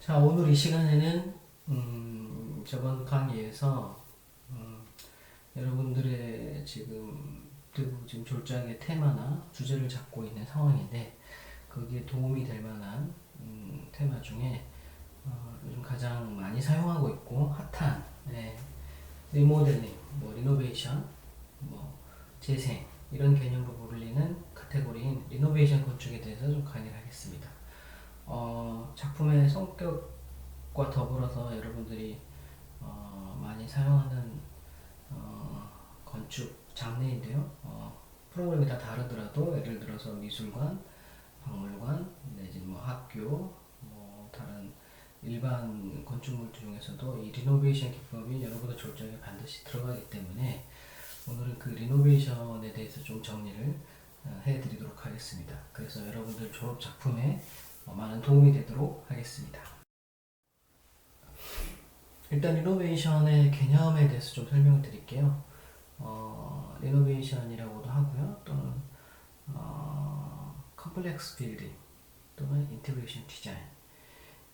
자, 오늘 이 시간에는 저번 강의에서 여러분들의 지금 졸작의 테마나 주제를 잡고 있는 상황인데 거기에 도움이 될 만한 테마 중에 요즘 가장 많이 사용하고 있고 핫한 리모델링, 리노베이션, 재생 이런 개념으로 불리는 카테고리인 리노베이션 건축에 대해서 좀 강의를 하겠습니다. 작품의 성격과 더불어서 여러분들이 많이 사용하는 건축 장르인데요. 프로그램이 다 다르더라도 예를 들어서 미술관, 박물관, 내지 학교, 다른 일반 건축물들 중에서도 이 리노베이션 기법이 여러분의 졸작에 반드시 들어가기 때문에 오늘은 그 리노베이션에 대해서 좀 정리를 해드리도록 하겠습니다. 그래서 여러분들 졸업 작품에 많은 도움이 되도록 하겠습니다. 일단 리노베이션의 개념에 대해서 좀 설명을 드릴게요. 리노베이션이라고도 하고요. 또는 컴플렉스 빌딩 또는 인테그레이션 디자인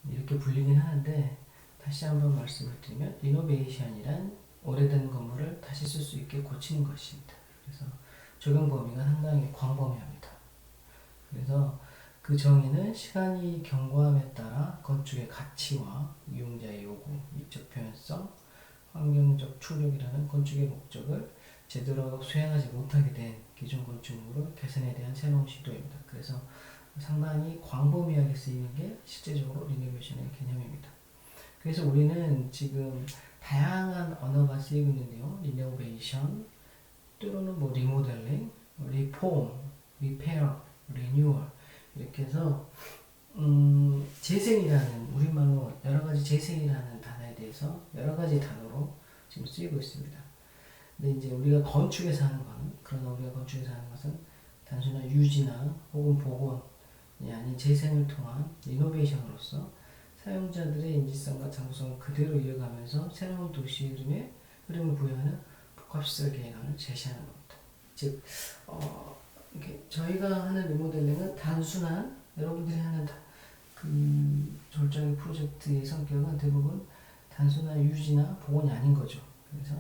이렇게 불리긴 하는데 다시 한번 말씀을 드리면 리노베이션이란 오래된 건물을 다시 쓸 수 있게 고치는 것입니다. 그래서 적용 범위가 상당히 광범위합니다. 그래서 그 정의는 시간이 경과함에 따라 건축의 가치와 이용자의 요구, 미적 표현성, 환경적 충족이라는 건축의 목적을 제대로 수행하지 못하게 된 기존 건축물의 개선에 대한 새로운 시도입니다. 그래서 상당히 광범위하게 쓰이는 게 실제적으로 리노베이션의 개념입니다. 그래서 우리는 지금 다양한 언어가 쓰이고 있는데요. 리노베이션, 또는 리모델링, 리폼, 리페어, 리뉴얼 이렇게 해서 재생이라는 우리말로 여러가지 재생이라는 단어에 대해서 여러가지 단어로 지금 쓰이고 있습니다. 근데 이제 우리가 건축에서 하는 거는 그러나 우리가 건축에서 하는 것은 단순한 유지나 혹은 복원이 아닌 재생을 통한 리노베이션으로서 사용자들의 인지성과 장소성을 그대로 이어가면서 새로운 도시의 흐름을 부여하는 복합시설 계획안을 제시하는 겁니다. 즉 저희가 하는 리모델링은 단순한 여러분들이 하는 그 졸작의 프로젝트의 성격은 대부분 단순한 유지나 복원이 아닌 거죠. 그래서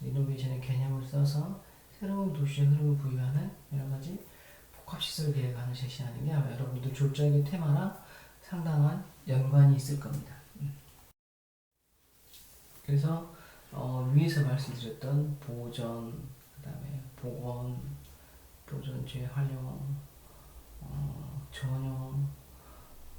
리노베이션의 개념을 써서 새로운 도시의 흐름을 부여하는 여러 가지 복합시설 계획안을 제시하는 게 아마 여러분들 졸작의 테마랑 상당한 연관이 있을 겁니다. 그래서 위에서 말씀드렸던 보전, 그 다음에 복원, 보존, 재활용, 전용,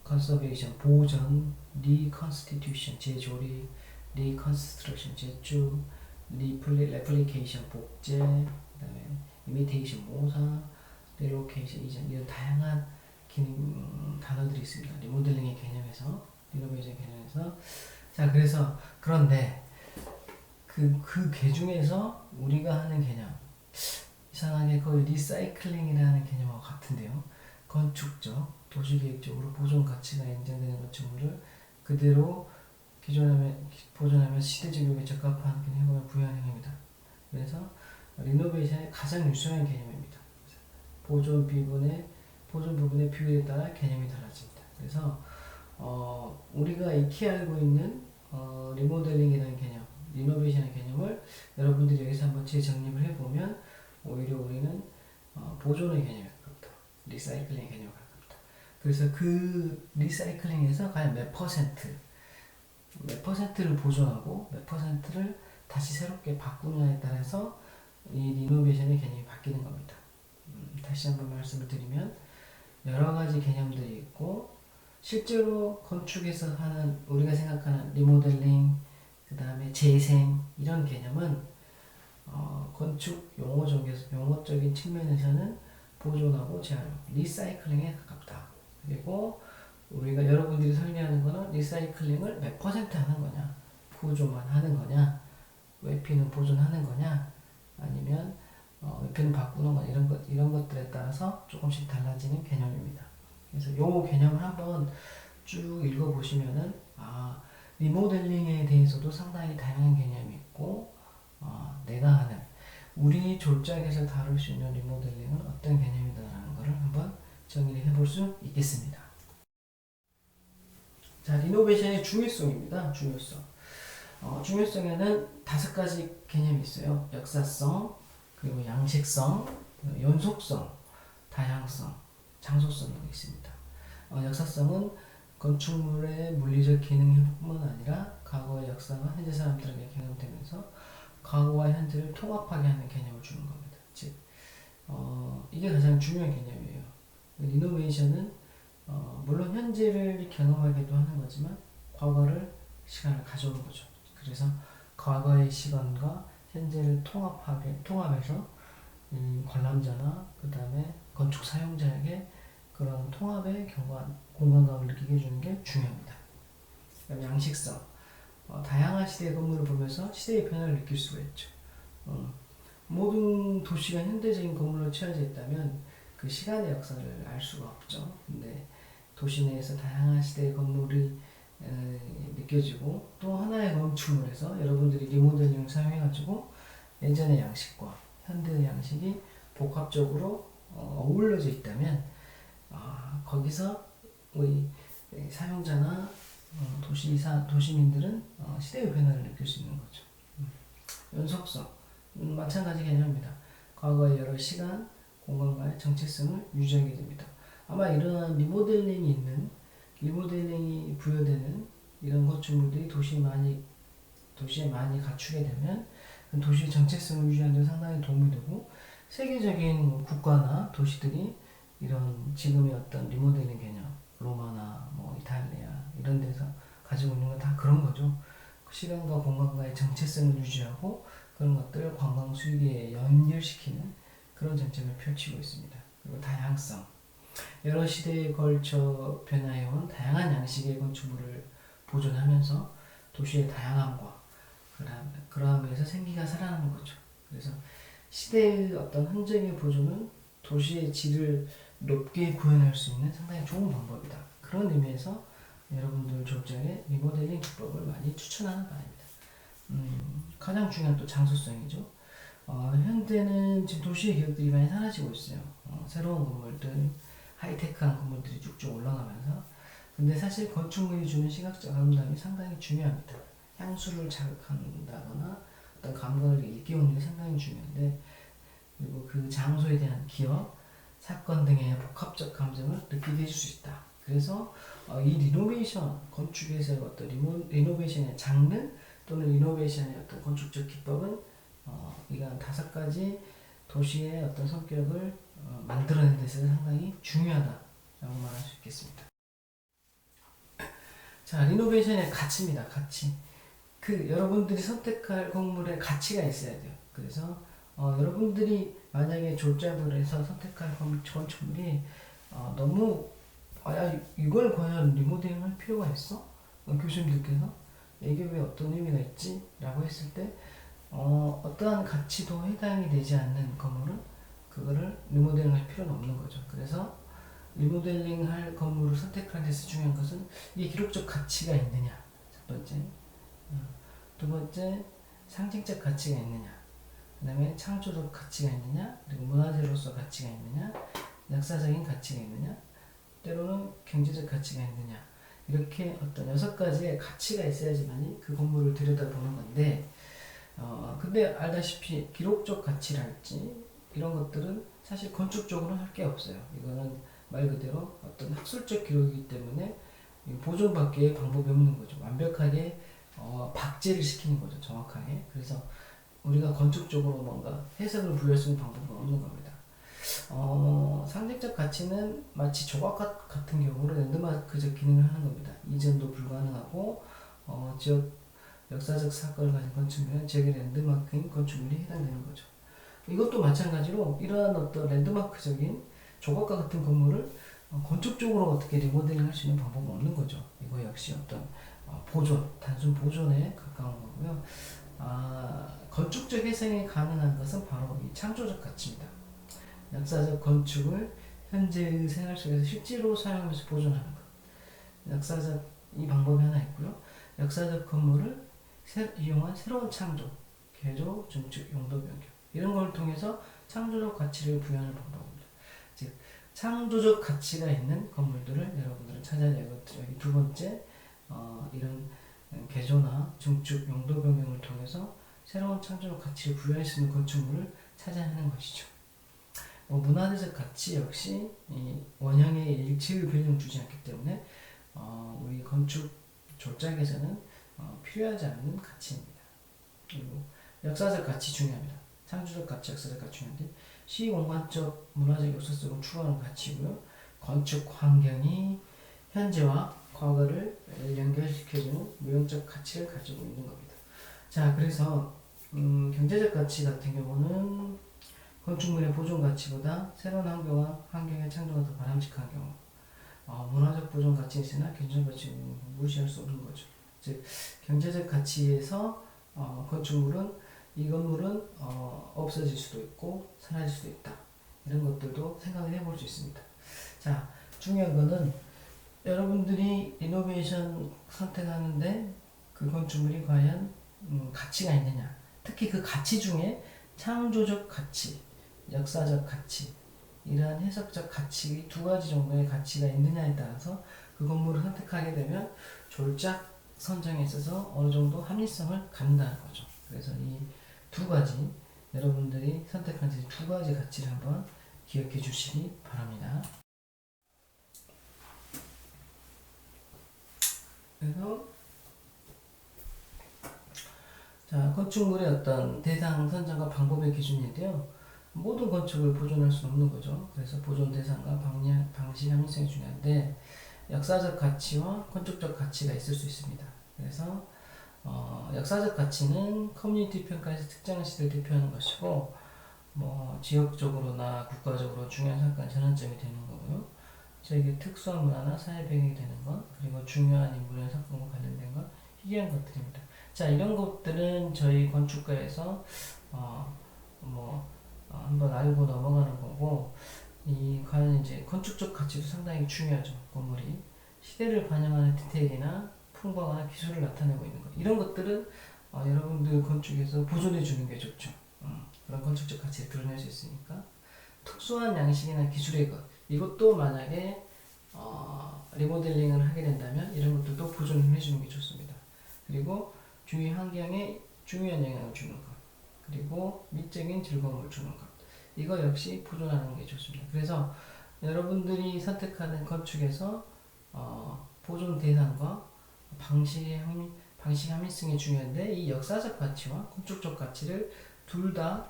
컨서베이션, 보전, 리컨스티튜션, 재조립, 리컨스트럭션, 재축, 레플리케이션, 복제, 그 다음에 이미테이션, 모사, 릴로케이션, 이전 이런 다양한 단어들이 있습니다. 리모델링의 개념에서, 리노베이션 개념에서. 자, 그래서 그런데 그 중에서 우리가 하는 개념 이상하게 거의 리사이클링이라는 개념하고 같은데요. 건축적, 도시계획적으로 보존 가치가 인정되는 건축물을 그대로 보존하면 시대적 요구에 적합한 개념을 부여하는 행위입니다. 그래서 리노베이션의 가장 유수한 개념입니다. 보존 부분의 비율에 따라 개념이 달라집니다. 그래서 우리가 익히 알고 있는 리모델링이라는 개념, 리노베이션의 개념을 여러분들이 여기서 한번 재정립을 해보면 오히려 우리는 보존의 개념에 가깝다. 리사이클링의 개념에 가깝다. 그래서 그 리사이클링에서 과연 몇 퍼센트를 보존하고 몇 퍼센트를 다시 새롭게 바꾸느냐에 따라서 이 리노베이션의 개념이 바뀌는 겁니다. 다시 한번 말씀을 드리면 여러 가지 개념들이 있고 실제로 건축에서 하는 우리가 생각하는 리모델링, 그 다음에 재생 이런 개념은 건축 용어적인 측면에서는 보존하고 재활용, 리사이클링에 가깝다. 그리고 우리가 여러분들이 설명하는 거는 리사이클링을 몇 퍼센트 하는 거냐, 보존만 하는 거냐, 외피는 보존하는 거냐, 아니면 외피는 바꾸는 거냐 이런 것들에 따라서 조금씩 달라지는 개념입니다. 그래서 이 개념을 한번 쭉 읽어보시면은 리모델링에 대해서도 상당히 다양한 개념이 있고 내가 하는 우리 졸작에서 다룰 수 있는 리모델링은 어떤 개념이다라는 것을 한번 정리를 해볼 수 있겠습니다. 자, 리노베이션의 중요성입니다. 중요성. 중요성에는 5가지 개념이 있어요. 역사성, 그리고 양식성, 연속성, 다양성, 장소성 등이 있습니다. 역사성은 건축물의 물리적 기능뿐만 아니라 과거의 역사가 현재 사람들에게 경험되면서 과거와 현재를 통합하게 하는 개념을 주는 겁니다. 즉, 이게 가장 중요한 개념이에요. 리노베이션은 물론 현재를 경험하기도 하는 거지만 과거를 시간을 가져오는 거죠. 그래서 과거의 시간과 현재를 통합해서 관람자나 그 다음에 건축 사용자에게 그런 통합의 공간감을 느끼게 해주는 게 중요합니다. 그다음 양식성. 다양한 시대의 건물을 보면서 시대의 변화를 느낄 수가 있죠. 모든 도시가 현대적인 건물로 채워져 있다면 그 시간의 역사를 알 수가 없죠. 근데 도시 내에서 다양한 시대의 건물이 느껴지고 또 하나의 건축물에서 여러분들이 리모델링을 사용해가지고 예전의 양식과 현대의 양식이 복합적으로 어울려져 있다면 거기서 우리 사용자나 도시민들은 시대의 변화를 느낄 수 있는 거죠. 연속성 마찬가지 개념입니다. 과거의 여러 시간, 공간과의 정체성을 유지하게 됩니다. 아마 이러한 리모델링이 부여되는 이런 건축물들이 도시에 많이 갖추게 되면 도시의 정체성을 유지하는 데 상당히 도움이 되고 세계적인 국가나 도시들이 이런 지금의 어떤 리모델링 개념, 로마나 이탈리아 이런 데서 가지고 있는 건 다 그런 거죠. 시간과 공간과의 정체성을 유지하고 그런 것들을 관광 수익에 연결시키는 그런 정책을 펼치고 있습니다. 그리고 다양성. 여러 시대에 걸쳐 변화해온 다양한 양식의 건축물을 보존하면서 도시의 다양함과 그러함에서 생기가 살아나는 거죠. 그래서 시대의 어떤 흔적의 보존은 도시의 질을 높게 구현할 수 있는 상당히 좋은 방법이다. 그런 의미에서 여러분들 졸작에 리모델링 기법을 많이 추천하는 바입니다. 가장 중요한 또 장소성이죠. 현대는 지금 도시의 기업들이 많이 사라지고 있어요. 새로운 건물들, 하이테크한 건물들이 쭉쭉 올라가면서 근데 사실 건축물이 주는 시각적 아름다움이 상당히 중요합니다. 향수를 자극한다거나 어떤 감각을 일깨우는 게 상당히 중요한데 그리고 그 장소에 대한 기억, 사건 등의 복합적 감정을 느끼게 해줄 수 있다. 그래서 이 리노베이션, 건축에서의 어떤 리노베이션의 장르 또는 리노베이션의 어떤 건축적 기법은 이러한 5가지 도시의 어떤 성격을 만들어내는 데서 상당히 중요하다라고 말할 수 있겠습니다. 자, 리노베이션의 가치입니다. 가치. 여러분들이 선택할 건물에 가치가 있어야 돼요. 그래서 여러분들이 만약에 졸작을 해서 선택할 건축물이 너무 이걸 과연 리모델링 할 필요가 있어? 교수님들께서 이게 왜 어떤 의미가 있지? 라고 했을 때 어떠한 가치도 해당이 되지 않는 건물은 그거를 리모델링 할 필요는 없는 거죠. 그래서 리모델링 할 건물을 선택하는 데서 중요한 것은 이게 기록적 가치가 있느냐 첫 번째, 두 번째 상징적 가치가 있느냐, 그 다음에 창조적 가치가 있느냐, 그리고 문화재로서 가치가 있느냐, 역사적인 가치가 있느냐, 때로는 경제적 가치가 있느냐, 이렇게 어떤 6가지의 가치가 있어야지만이 그 건물을 들여다보는 건데 근데 알다시피 기록적 가치랄지 이런 것들은 사실 건축적으로는 할 게 없어요. 이거는 말 그대로 어떤 학술적 기록이기 때문에 보존받기에 방법이 없는 거죠. 완벽하게 박제를 시키는 거죠. 정확하게. 그래서 우리가 건축적으로 뭔가 해석을 부여할 수 있는 방법은 없는 겁니다. 상징적 가치는 마치 조각 같은 경우로 랜드마크적 기능을 하는 겁니다. 이전도 불가능하고 지역 역사적 사건을 가진 건축물은 지역의 랜드마크인 건축물이 해당되는 거죠. 이것도 마찬가지로 이러한 어떤 랜드마크적인 조각과 같은 건물을 건축적으로 어떻게 리모델링 할 수 있는 방법은 없는 거죠. 이거 역시 어떤 단순 보존에 가까운 거고요. 건축적 해석이 가능한 것은 바로 이 창조적 가치입니다. 역사적 건축을 현재의 생활 속에서 실제로 사용하면서 보존하는 것. 역사적 이 방법이 하나 있고요. 역사적 건물을 이용한 새로운 창조, 개조, 증축, 용도 변경 이런 걸 통해서 창조적 가치를 부여하는 방법입니다. 즉 창조적 가치가 있는 건물들을 여러분들은 찾아내고 여기 두 번째 이런 개조나 증축 용도 변경을 통해서 새로운 창조적 가치를 부여할 수 있는 건축물을 찾아내는 것이죠. 문화재적 가치 역시 이 원형의 일체의 변형 주지 않기 때문에 우리 건축 졸작에서는 필요하지 않는 가치입니다. 그리고 역사적 가치 중요합니다. 창조적 가치, 역사적 가치 중요한데 시공간적, 문화적, 역사적으로 추구하는 가치고요. 건축 환경이 현재와 과거를 연결시켜주는 무형적 가치를 가지고 있는 겁니다. 자, 그래서 경제적 가치 같은 경우는 건축물의 보존 가치보다 새로운 환경의 창조가 더 바람직한 경우, 문화적 보존 가치 있으나 경제적 가치는 무시할 수 없는 거죠. 즉 경제적 가치에서 건축물은 이 건물은 없어질 수도 있고 사라질 수도 있다. 이런 것들도 생각을 해볼 수 있습니다. 자, 중요한 거는 여러분들이 리노베이션 선택하는데 그 건축물이 과연 가치가 있느냐. 특히 그 가치 중에 창조적 가치, 역사적 가치, 이러한 해석적 가치 두 가지 정도의 가치가 있느냐에 따라서 그 건물을 선택하게 되면 졸작 선정에 있어서 어느 정도 합리성을 갖는다는 거죠. 그래서 이 두 가지 여러분들이 선택한 두 가지 가치를 한번 기억해 주시기 바랍니다. 그래서 자, 건축물의 어떤 대상 선정과 방법의 기준인데요. 모든 건축을 보존할 수는 없는 거죠. 그래서 보존 대상과 방식 합리성이 중요한데 역사적 가치와 건축적 가치가 있을 수 있습니다. 그래서 역사적 가치는 커뮤니티 평가에서 특정한 시대를 대표하는 것이고 지역적으로나 국가적으로 중요한 사건 전환점이 되는 거고요. 저에게 특수한 문화나 사회 배경이 되는 것, 그리고 중요한 인물의 사건과 관련된 것, 희귀한 것들입니다. 자, 이런 것들은 저희 건축가에서 한번 알고 넘어가는 거고, 과연 이제 건축적 가치도 상당히 중요하죠. 건물이 시대를 반영하는 디테일이나 풍부하거나 기술을 나타내고 있는 것, 이런 것들은 여러분들 건축에서 보존해 주는 게 좋죠. 그런 건축적 가치를 드러낼 수 있으니까. 특수한 양식이나 기술의 것, 이것도 만약에 리모델링을 하게 된다면 이런 것들도 보존을 해주는 게 좋습니다. 그리고 주위 환경에 중요한 영향을 주는 것, 그리고 미적인 즐거움을 주는 것, 이거 역시 보존하는 게 좋습니다. 그래서 여러분들이 선택하는 건축에서 보존 대상과 방식 합리성이 중요한데 이 역사적 가치와 건축적 가치를 둘 다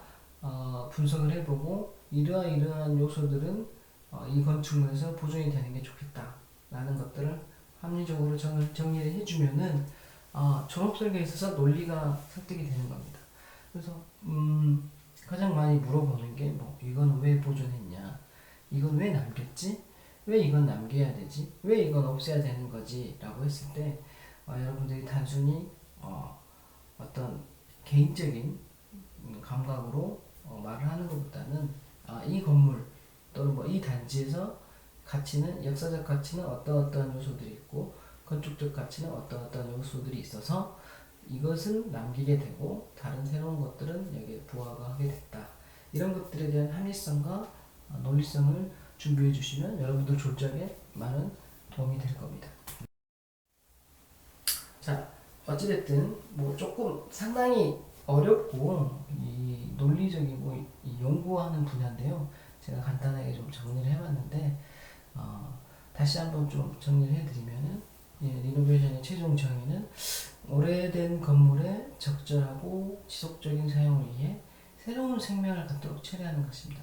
분석을 해보고 이러한 요소들은 이 건축물에서 보존이 되는 게 좋겠다라는 것들을 합리적으로 정리를 해주면은 졸업설계에 있어서 논리가 설득이 되는 겁니다. 그래서 가장 많이 물어보는 게 이건 왜 보존했냐, 이건 왜 남겼지, 왜 이건 남겨야 되지, 왜 이건 없애야 되는 거지 라고 했을 때 여러분들이 단순히 어떤 개인적인 감각으로 말을 하는 것보다는 이 건물 또는 이 단지에서 가치는, 역사적 가치는 어떤 요소들이 있고 건축적 가치는 어떤 요소들이 있어서 이것은 남기게 되고 다른 새로운 것들은 여기에 부화가 하게 됐다. 이런 것들에 대한 합리성과 논리성을 준비해 주시면 여러분들 졸작에 많은 도움이 될 겁니다. 자, 어찌됐든 조금 상당히 어렵고 이 논리적이고 이 연구하는 분야인데요. 제가 간단하게 좀 정리를 해봤는데 다시 한번 좀 정리를 해드리면은 리노베이션의 최종 정의는 오래된 건물의 적절하고 지속적인 사용을 위해 새로운 생명을 갖도록 처리하는 것입니다.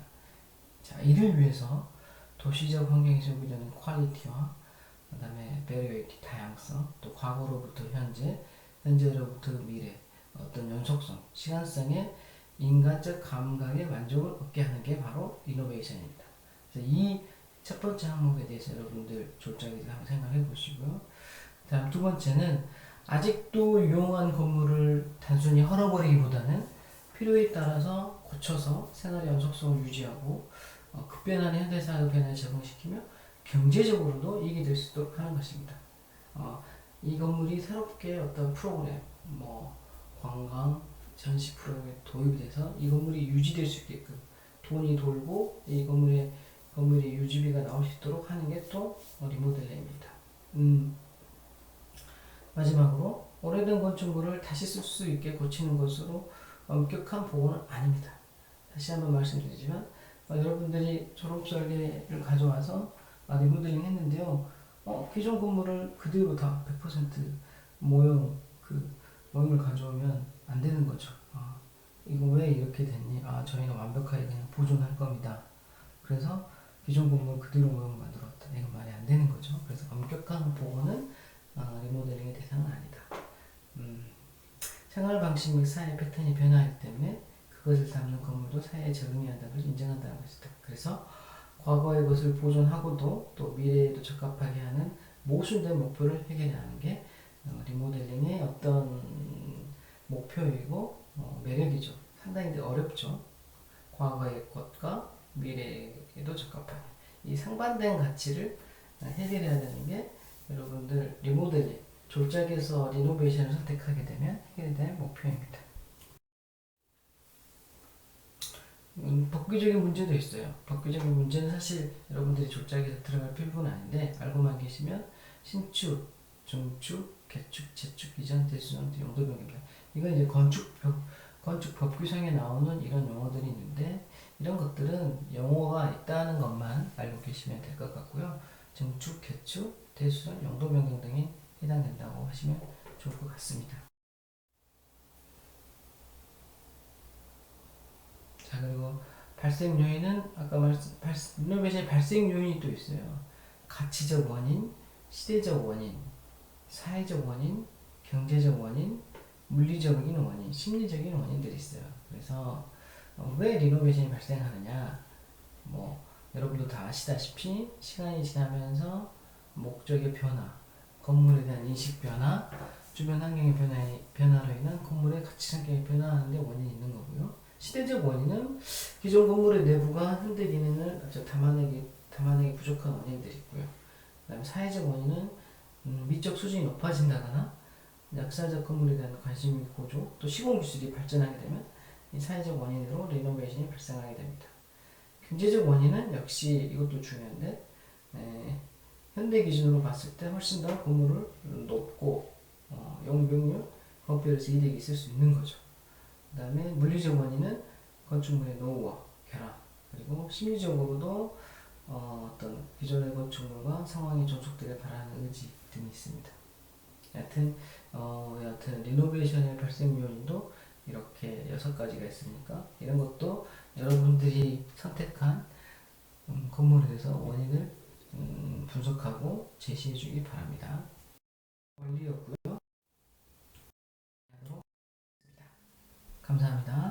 자, 이를 위해서 도시적 환경에서 요구되는 퀄리티와 그 다음에 베리에이티, 다양성, 또 과거로부터 현재, 현재로부터 미래, 어떤 연속성, 시간성의 인간적 감각의 만족을 얻게 하는 게 바로 리노베이션입니다. 그래서 이 첫 번째 항목에 대해서 여러분들 졸작에 대해서 한번 생각해 보시고요. 다음 두 번째는 아직도 유용한 건물을 단순히 헐어버리기보다는 필요에 따라서 고쳐서 생활의 연속성을 유지하고 급변하는 현대사회 변화에 적응시키며 경제적으로도 이익이 될 수 있도록 하는 것입니다. 이 건물이 새롭게 어떤 프로그램, 관광, 전시 프로그램에 도입이 돼서 이 건물이 유지될 수 있게끔 돈이 돌고 이 건물의 유지비가 나올 수 있도록 하는 게 또 리모델링입니다. 마지막으로 오래된 건축물을 다시 쓸 수 있게 고치는 것으로 엄격한 보호는 아닙니다. 다시 한번 말씀드리지만 여러분들이 졸업설계를 가져와서 리모델링 했는데요. 기존 건물을 그대로 다 100% 모형 모형을 가져오면 안 되는 거죠. 이거 왜 이렇게 됐니? 저희는 완벽하게 그냥 보존할 겁니다. 그래서 기존 건물 그대로 모형을 만들었다. 이건 말이 안 되는 거죠. 그래서 엄격한 보호는 리모델링의 대상은 아니다. 생활 방식 및 사회 패턴이 변화하기 때문에 그것을 담는 건물도 사회에 적응해야 한다는 것을 인정한다는 것이다. 그래서 과거의 것을 보존하고도 또 미래에도 적합하게 하는 모순된 목표를 해결해야 하는 게 리모델링의 어떤 목표이고 매력이죠. 상당히 어렵죠. 과거의 것과 미래에도 적합하게 이 상반된 가치를 해결해야 되는 게 여러분들 리모델링 졸작에서 리노베이션을 선택하게 되면 해결될 목표입니다. 법규적인 문제도 있어요. 법규적인 문제는 사실 여러분들이 졸작에서 들어갈 필요는 아닌데 알고만 계시면 신축, 중축, 개축, 재축, 이전, 대수정, 용도 변경. 이건 이제 건축 법규상에 나오는 이런 용어들이 있는데 이런 것들은 용어가 있다는 것만 알고 계시면 될 것 같고요. 증축, 개축, 대수정, 용도 변경 등이 해당된다고 하시면 좋을 것 같습니다. 자, 그리고 발생 요인은 아까 리노베이션의 발생 요인이 또 있어요. 가치적 원인, 시대적 원인, 사회적 원인, 경제적 원인, 물리적인 원인, 심리적인 원인들이 있어요. 그래서 왜 리노베이션이 발생하느냐? 여러분도 다 아시다시피 시간이 지나면서 목적의 변화, 건물에 대한 인식 변화, 주변 환경의 변화로 인한 건물의 가치 성격이 변화하는 데 원인이 있는 거고요. 시대적 원인은 기존 건물의 내부가 현대 기능을 담아내기 부족한 원인들이 있고요. 그 다음에 사회적 원인은 미적 수준이 높아진다거나 역사적 건물에 대한 관심이 고조, 또 시공 기술이 발전하게 되면 이 사회적 원인으로 리노베이션이 발생하게 됩니다. 경제적 원인은 역시 이것도 중요한데 현대 기준으로 봤을 때 훨씬 더 건물을 높고 용적률, 건폐율에서 이득이 있을 수 있는 거죠. 그 다음에 물리적 원인은 건축물의 노후와 결함, 그리고 심리적으로도 어떤 기존의 건축물과 상황이 종속되길 바라는 의지 등이 있습니다. 여하튼 리노베이션의 발생 요인도 이렇게 6가지가 있으니까 이런 것도 여러분들이 선택한 건물에 대해서 원인을 분석하고 제시해 주기 바랍니다. 원리였고요. 감사합니다.